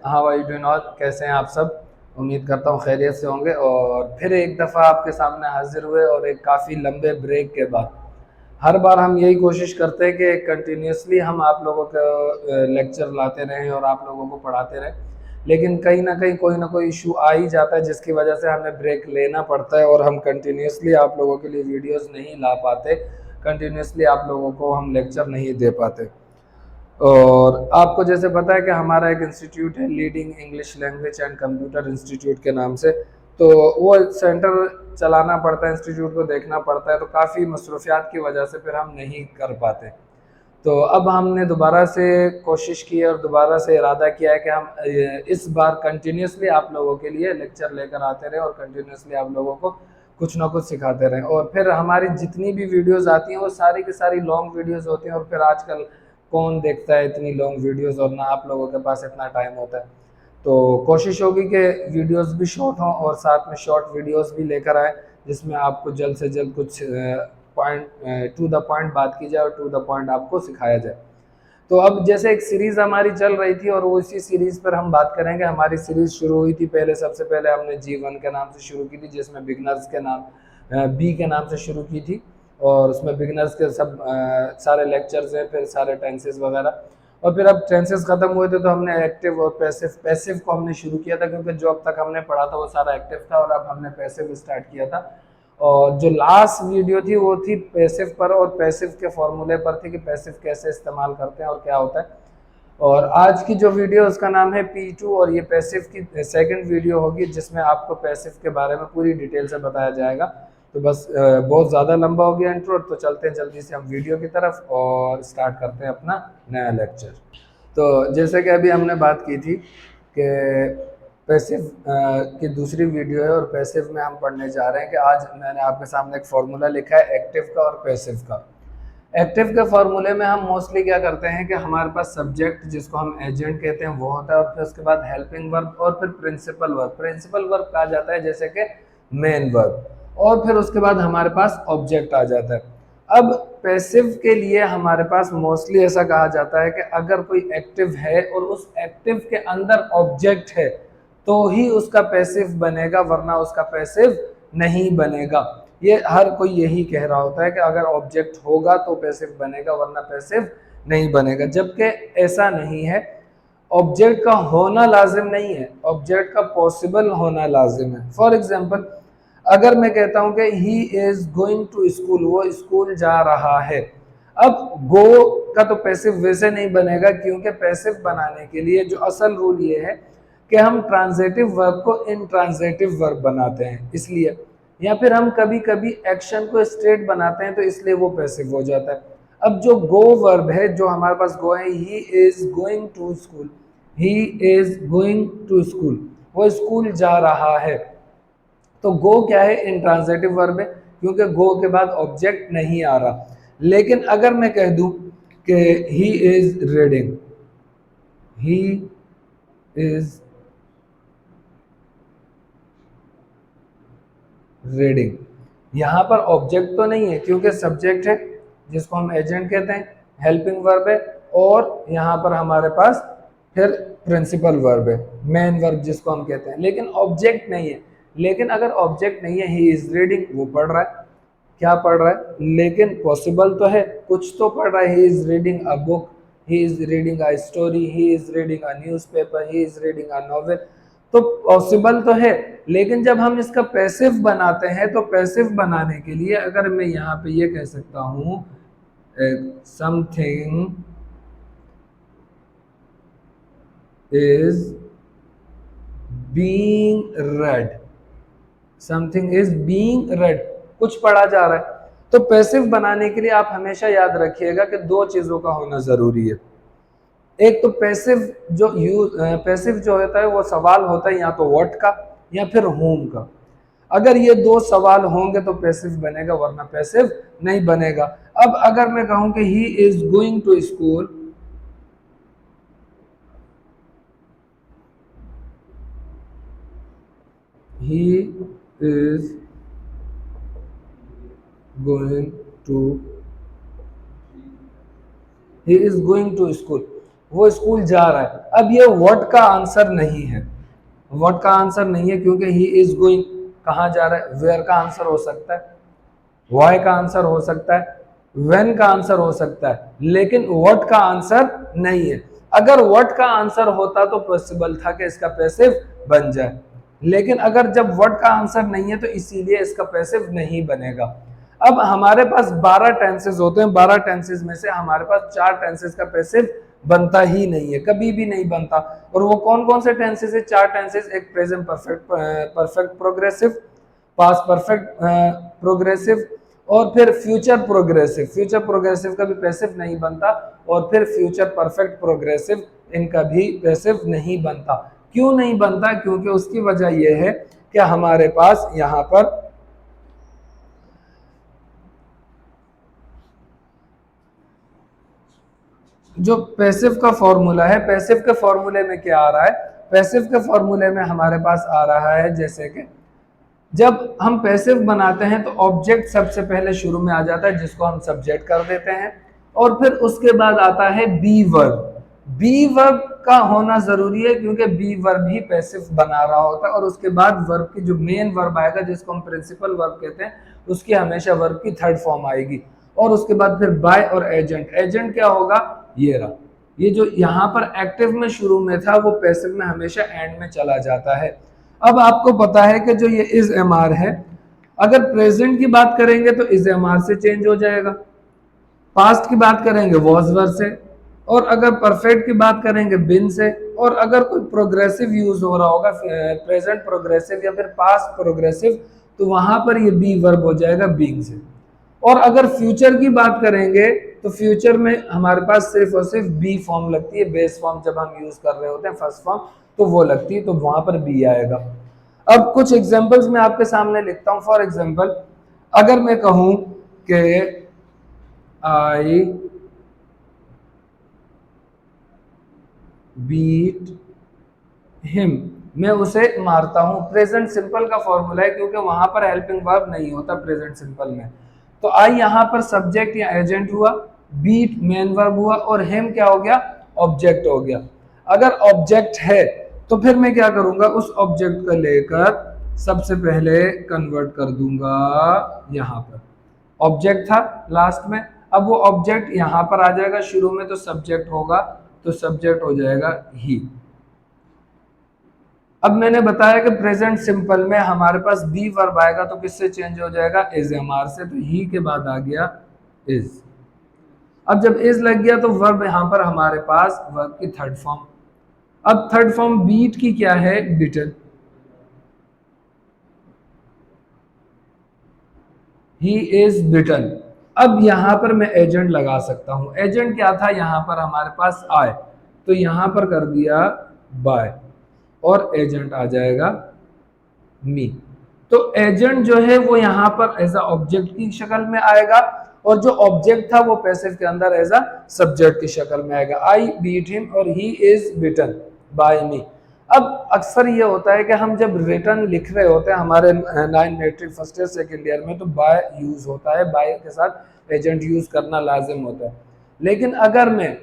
How are you doing all, कैसे हैं आप सब। उम्मीद करता हूँ खैरियत से होंगे। और फिर एक दफ़ा आपके सामने हाजिर हुए और एक काफ़ी लंबे ब्रेक के बाद। हर बार हम यही कोशिश करते हैं कि कंटिन्यूसली हम आप लोगों को लेक्चर लाते रहें और आप लोगों को पढ़ाते रहें, लेकिन कहीं ना कहीं कोई ना कोई इशू आ ही जाता है जिसकी वजह से हमें ब्रेक लेना पड़ता है और हम कंटिन्यूसली आप लोगों के लिए वीडियोस नहीं ला पाते, कंटिन्यूसली आप लोगों को हम लेक्चर नहीं दे पाते। और आपको जैसे पता है कि हमारा एक इंस्टीट्यूट है leading English language and computer institute के नाम से, तो वो सेंटर चलाना पड़ता है, इंस्टीट्यूट को देखना पड़ता है, तो काफ़ी मसरूफियात की वजह से फिर हम नहीं कर पाते। तो अब हमने दोबारा से कोशिश की है और दोबारा से इरादा किया है कि हम इस बार कंटिन्यूसली आप लोगों के लिए लेक्चर लेकर आते रहे और कंटिन्यूसली आप लोगों को कुछ ना कुछ सिखाते रहें। और फिर हमारी जितनी भी वीडियोस आती हैं वो सारी की सारी लॉन्ग वीडियोस होती हैं, और फिर आजकल कौन देखता है इतनी लॉन्ग वीडियोस, और ना आप लोगों के पास इतना टाइम होता है। तो कोशिश होगी कि वीडियोस भी शॉर्ट हों और साथ में शॉर्ट वीडियोस भी लेकर आए, जिसमें आपको जल्द से जल्द कुछ पॉइंट टू द पॉइंट बात की जाए और टू द पॉइंट आपको सिखाया जाए। तो अब जैसे एक सीरीज़ हमारी चल रही थी और वो इसी सीरीज़ पर हम बात करेंगे। हमारी सीरीज़ शुरू हुई थी पहले, सबसे पहले हमने G1 के नाम से शुरू की थी, जिसमें बिगनर्स के नाम बी के नाम से शुरू की थी। और उसमें बिगनर्स के सब सारे लेक्चर्स हैं, फिर सारे टेंसेस वगैरह। और फिर अब टेंसेस ख़त्म हुए थे तो हमने एक्टिव और पैसिव पैसिव को हमने शुरू किया था, क्योंकि जो अब तक हमने पढ़ा था वो सारा एक्टिव था और अब हमने पैसिव स्टार्ट किया था। और जो लास्ट वीडियो थी वो थी पैसिव पर और पैसिव के फॉर्मूले पर थी कि पैसिव कैसे इस्तेमाल करते हैं और क्या होता है। और आज की जो वीडियो उसका नाम है P2, और ये पैसिव की सेकंड वीडियो होगी जिसमें आपको पैसिव के बारे में पूरी डिटेल से बताया जाएगा। तो बस बहुत ज़्यादा लंबा हो गया इंट्रो, तो चलते हैं जल्दी से हम वीडियो की तरफ और स्टार्ट करते हैं अपना नया लेक्चर। तो जैसे कि अभी हमने बात की थी कि पैसिव की दूसरी वीडियो है, और पैसिव में हम पढ़ने जा रहे हैं कि आज मैंने आपके सामने एक फार्मूला लिखा है एक्टिव का और पैसिव का। एक्टिव के फार्मूले में हम मोस्टली क्या करते हैं कि हमारे पास सब्जेक्ट जिसको हम एजेंट कहते हैं वो होता है, और फिर उसके बाद हेल्पिंग वर्ब और फिर प्रिंसिपल वर्ब। प्रिंसिपल वर्ब कहा जाता है जैसे कि मेन वर्ब, और फिर उसके बाद हमारे पास ऑब्जेक्ट आ जाता है। अब पैसिव के लिए हमारे पास मोस्टली ऐसा कहा जाता है कि अगर कोई एक्टिव है और उस एक्टिव के अंदर ऑब्जेक्ट है तो ही उसका पैसिव बनेगा, वरना उसका पैसिव नहीं बनेगा। ये हर कोई यही कह रहा होता है कि अगर ऑब्जेक्ट होगा तो पैसिव बनेगा, वरना पैसिव नहीं बनेगा, जबकि ऐसा नहीं है। ऑब्जेक्ट का होना लाजिम नहीं है, ऑब्जेक्ट का पॉसिबल होना लाजिम है। फॉर एग्जाम्पल, अगर मैं कहता हूं कि he is going to school, वो स्कूल जा रहा है। अब गो का तो पैसिव वैसे नहीं बनेगा, क्योंकि पैसिव बनाने के लिए जो असल रूल ये है कि हम ट्रांजिटिव वर्ब को इनट्रांजिटिव वर्ब बनाते हैं, इसलिए, या फिर हम कभी कभी एक्शन को स्ट्रेट बनाते हैं तो इसलिए वो पैसिव हो जाता है। अब जो गो वर्ब है, जो हमारे पास गो है, he is going to school, he is going to school, वो स्कूल जा रहा है। तो गो क्या है, इंट्रांजिटिव वर्ब है, क्योंकि गो के बाद ऑब्जेक्ट नहीं आ रहा। लेकिन अगर मैं कह दूं कि he is reading, he is reading, यहाँ पर ऑब्जेक्ट तो नहीं है क्योंकि सब्जेक्ट है जिसको हम एजेंट कहते हैं, हेल्पिंग वर्ब है, और यहाँ पर हमारे पास फिर प्रिंसिपल वर्ब है, मेन वर्ब जिसको हम कहते हैं, लेकिन ऑब्जेक्ट नहीं है। लेकिन अगर ऑब्जेक्ट नहीं है, ही इज रीडिंग, वो पढ़ रहा है, क्या पढ़ रहा है, लेकिन पॉसिबल तो है, कुछ तो पढ़ रहा है। He is reading a book, he is reading a story, he is reading a newspaper, he is reading a novel, तो पॉसिबल तो है। लेकिन जब हम इसका पैसिव बनाते हैं तो पैसिव बनाने के लिए अगर मैं यहाँ पे ये कह सकता हूँ something is being red, something is being red, कुछ पढ़ा जा रहा है। तो पैसिव बनाने के लिए आप हमेशा याद रखिएगा कि दो चीजों का होना जरूरी है। एक तो पैसिव जो यूज पैसिव जो होता है वो सवाल होता है या तो व्हाट का या फिर होम का। अगर ये दो सवाल होंगे तो पैसिव बनेगा, वरना पैसिव नहीं बनेगा। अब अगर मैं कहूं कि he is going to school, he is going to, he is going to school, वो स्कूल जा रहा है। अब ये व्हाट का आंसर नहीं है, व्हाट का आंसर नहीं है क्योंकि ही इज गोइंग कहाँ जा रहा है। वेयर का आंसर हो सकता है, वाई का आंसर हो सकता है, व्हेन का आंसर हो सकता है, लेकिन व्हाट का आंसर नहीं है। अगर व्हाट का आंसर होता तो पॉसिबल था कि इसका पैसिव बन जाए, लेकिन अगर जब व्हाट का आंसर नहीं है तो इसीलिए इसका पैसिव नहीं बनेगा। अब हमारे पास 12 टेंसेस होते हैं, 12 टेंसेस में से हमारे पास 4 टेंसेस का पैसिव बनता ही नहीं है, कभी भी नहीं बनता। और वो कौन कौन से टेंसेस है? 4 टेंसेस, एक present perfect, perfect progressive, past perfect progressive, और फिर फ्यूचर प्रोग्रेसिव। फ्यूचर प्रोग्रेसिव का भी पैसिव नहीं बनता, और फिर फ्यूचर परफेक्ट प्रोग्रेसिव, इनका भी पैसिव नहीं बनता। क्यों नहीं बनता? क्योंकि उसकी वजह यह है कि हमारे पास यहां पर जो पैसिव का फॉर्मूला है, पैसिव के फॉर्मूले में क्या आ रहा है? पैसिव के फॉर्मूले में हमारे पास आ रहा है जैसे कि जब हम पैसिव बनाते हैं तो ऑब्जेक्ट सबसे पहले शुरू में आ जाता है जिसको हम सब्जेक्ट कर देते हैं, और फिर उसके बाद आता है बी वर्ब। बी वर्ब का होना जरूरी है क्योंकि बी वर्ब ही पैसिव बना रहा होता है, और उसके बाद वर्ब की जो मेन वर्ब आएगा जिसको हम प्रिंसिपल वर्ब कहते हैं, उसकी हमेशा वर्ब की थर्ड फॉर्म आएगी। और उसके बाद फिर बाय और एजेंट। एजेंट क्या होगा? ये रहा, ये जो यहाँ पर एक्टिव में शुरू में था वो पैसिव में हमेशा एंड में चला जाता है। अब आपको पता है कि जो ये इज एम आर है, अगर प्रेजेंट की बात करेंगे तो इज एम आर से चेंज हो जाएगा, पास्ट की बात करेंगे वॉज वर से, और अगर परफेक्ट की बात करेंगे बिन से, और अगर कोई प्रोग्रेसिव यूज हो रहा होगा प्रेजेंट प्रोग्रेसिव या फिर पास्ट प्रोग्रेसिव, तो वहां पर ये बी वर्ब हो जाएगा बीइंग से। और अगर फ्यूचर की बात करेंगे तो फ्यूचर में हमारे पास सिर्फ और सिर्फ बी फॉर्म लगती है, बेस फॉर्म जब हम यूज कर रहे होते हैं फर्स्ट फॉर्म, तो वो लगती है, तो वहां पर बी आएगा। अब कुछ एग्जांपल्स मैं आपके सामने लिखता हूं। फॉर एग्जांपल, अगर मैं कहूं कि आई बीट हिम, मैं उसे मारता हूं। प्रेजेंट सिंपल का फॉर्मूला है क्योंकि वहां पर हेल्पिंग वर्ब नहीं होता प्रेजेंट सिंपल में। तो आई यहां पर सब्जेक्ट या एजेंट हुआ, बीट मेन वर्ब हुआ, और हिम क्या हो गया? ऑब्जेक्ट हो गया। अगर ऑब्जेक्ट है तो फिर मैं क्या करूंगा? उस ऑब्जेक्ट को लेकर सबसे पहले कन्वर्ट कर दूंगा यहां पर। ऑब्जेक्ट था लास्ट में, अब वो ऑब्जेक्ट यहां पर आ जाएगा शुरू में, तो सब्जेक्ट होगा, तो सब्जेक्ट हो जाएगा ही। अब मैंने बताया कि प्रेजेंट सिंपल में हमारे पास बी वर्ब आएगा तो किससे चेंज हो जाएगा? इज एम आर से, तो ही के बाद आ गया इज। अब जब इज लग गया तो वर्ब यहां पर हमारे पास वर्ब की थर्ड फॉर्म। अब थर्ड फॉर्म बीट की क्या है? बिटन। ही इज बिटन। अब यहां पर मैं एजेंट लगा सकता हूं। एजेंट क्या था? यहां पर हमारे पास आए, तो यहां पर कर दिया बाय, और एजेंट आ जाएगा मी। तो एजेंट जो है वो यहां पर एज अ ऑब्जेक्ट की शक्ल में आएगा, और जो ऑब्जेक्ट था वो पैसिव के अंदर एज अ सब्जेक्ट की शक्ल में आएगा। आई बीट हिम और ही इज बिटन बाय मी। अब अक्सर ये होता है कि हम जब रिटर्न लिख रहे होते हैं हमारे 9 matric first year second year में, तो बाय यूज होता है, बाय के साथ एजेंट यूज करना लाजिम होता है। लेकिन अगर मैं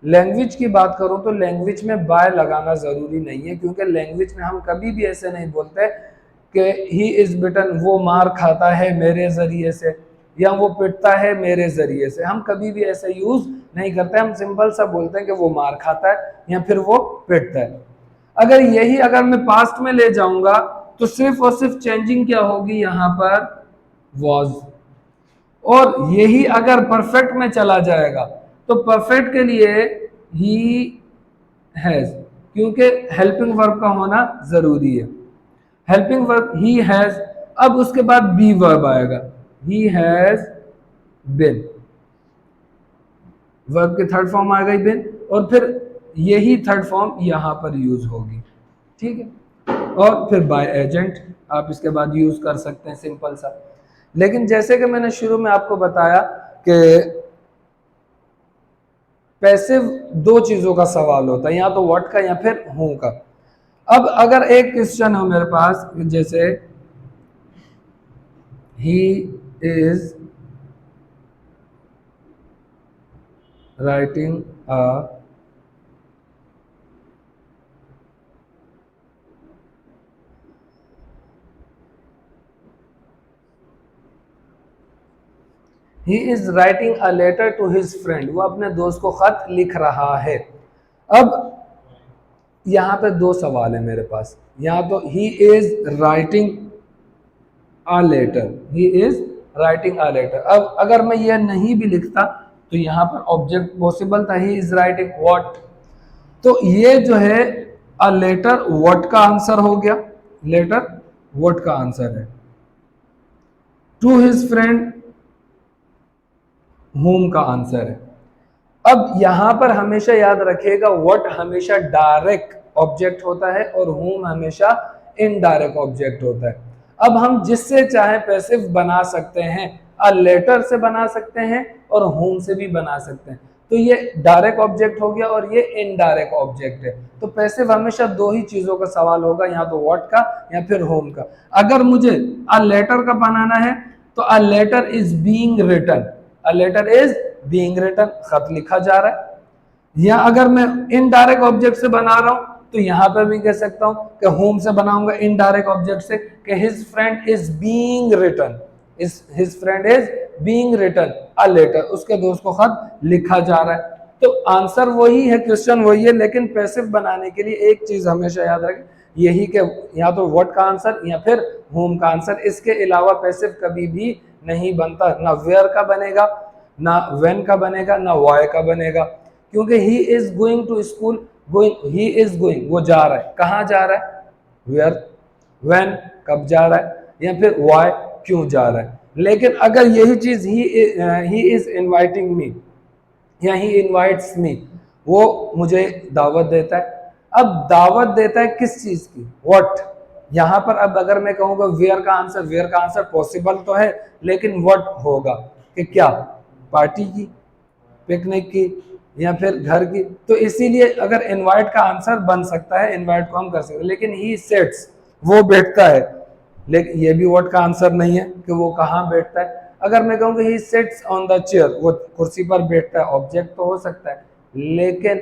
लैंग्वेज की बात करूं तो लैंग्वेज में बाय लगाना जरूरी नहीं है, क्योंकि लैंग्वेज में हम कभी भी ऐसे नहीं बोलते कि ही इज बिटन, वो मार खाता है मेरे जरिए से, या वो पिटता है मेरे जरिए से। हम कभी भी ऐसे यूज नहीं करते, हम सिंपल सा बोलते हैं कि वो मार खाता है या फिर वो पिटता है। अगर यही अगर मैं पास्ट में ले जाऊंगा तो सिर्फ और सिर्फ चेंजिंग क्या होगी यहां पर? वॉज। और यही अगर परफेक्ट में चला जाएगा तो परफेक्ट के लिए ही हैज, क्योंकि हेल्पिंग वर्ब का होना जरूरी है। Helping verb he has. अब उसके बाद बी वर्ब आएगा, ही हैज बिन, वर्ब की थर्ड फॉर्म आ गई बिन, और फिर यही थर्ड फॉर्म यहां पर यूज होगी। ठीक है, और फिर बाय एजेंट आप इसके बाद यूज कर सकते हैं, सिंपल सा। लेकिन जैसे कि मैंने शुरू में आपको बताया कि पैसिव दो चीजों का सवाल होता है, या तो व्हाट का या फिर हूं का। अब अगर एक क्वेश्चन हो मेरे पास जैसे he is writing a he is writing a letter to his friend, वो अपने दोस्त को खत लिख रहा है। अब यहाँ पे दो सवाल है मेरे पास, यहाँ तो he is writing a letter, he is writing a letter. अब अगर मैं ये नहीं भी लिखता तो यहाँ पर ऑब्जेक्ट पॉसिबल था, ही इज राइटिंग व्हाट, तो ये जो है अ लेटर व्हाट का आंसर हो गया, लेटर व्हाट का आंसर है। टू हिज फ्रेंड होम का आंसर है। अब यहां पर हमेशा याद रखिएगा व्हाट हमेशा डायरेक्ट ऑब्जेक्ट होता है और होम हमेशा इनडायरेक्ट ऑब्जेक्ट होता है। अब हम जिससे चाहे पैसिव बना सकते हैं, अ लेटर से बना सकते हैं और होम से भी बना सकते हैं। तो ये डायरेक्ट ऑब्जेक्ट हो गया और ये इनडायरेक्ट ऑब्जेक्ट है। तो पैसिव हमेशा दो ही चीजों का सवाल होगा, या तो व्हाट का या फिर होम का। अगर मुझे अ लेटर का बनाना है तो a letter is being written, a letter is being written, खत लिखा जा रहा है। या अगर मैं इनडायरेक्ट ऑब्जेक्ट से बना रहा हूं तो यहां पर भी कह सकता हूं कि होम से बनाऊंगा इनडायरेक्ट ऑब्जेक्ट से कि his friend is being written, his friend is being written a letter, उसके दोस्त को खत लिखा जा रहा है। तो आंसर वही है, क्वेश्चन वही है, लेकिन पैसिव बनाने के लिए एक चीज हमेशा याद रखें, यही कि या तो व्हाट का आंसर या फिर होम का आंसर, इसके अलावा पैसिव कभी भी नहीं बनता। ना वेयर का बनेगा, ना व्हेन का बनेगा, ना व्हाई का बनेगा, क्योंकि he is going to school, going, he is going, वो जा रहा है, कहाँ जा रहा है, वेयर, व्हेन कब जा रहा है, या फिर व्हाई क्यों जा रहा है। लेकिन अगर यही चीज ही इज इनवाइटिंग मी या ही इनवाइट्स मी, वो मुझे दावत देता है। अब दावत देता है किस चीज की, व्हाट। यहां पर अब अगर मैं कहूंगा वेयर का आंसर, वेयर का आंसर पॉसिबल तो है, लेकिन व्हाट होगा कि क्या, पार्टी की, पिकनिक की, या फिर घर की। तो इसीलिए अगर इनवाइट का आंसर बन सकता है, इनवाइट को हम कर सकते हैं, लेकिन ही सेट्स, वो बैठता है, लेकिन ये भी व्हाट का आंसर नहीं है कि वो कहाँ बैठता है। अगर मैं कहूँगा he sits on the chair, वो कुर्सी पर बैठता है, ऑब्जेक्ट तो हो सकता है, लेकिन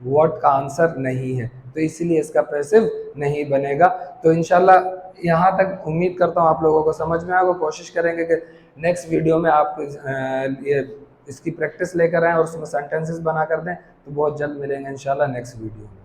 व्हाट का आंसर नहीं है, तो इसीलिए इसका पैसिव नहीं बनेगा। तो इंशाल्लाह यहाँ तक उम्मीद करता हूँ आप लोगों को समझ में आएगा। कोशिश करेंगे कि नेक्स्ट वीडियो में आपको ये इसकी प्रैक्टिस लेकर आएँ और उसमें सेंटेंसेस बना कर दें। तो बहुत जल्द मिलेंगे इंशाल्लाह नेक्स्ट वीडियो में।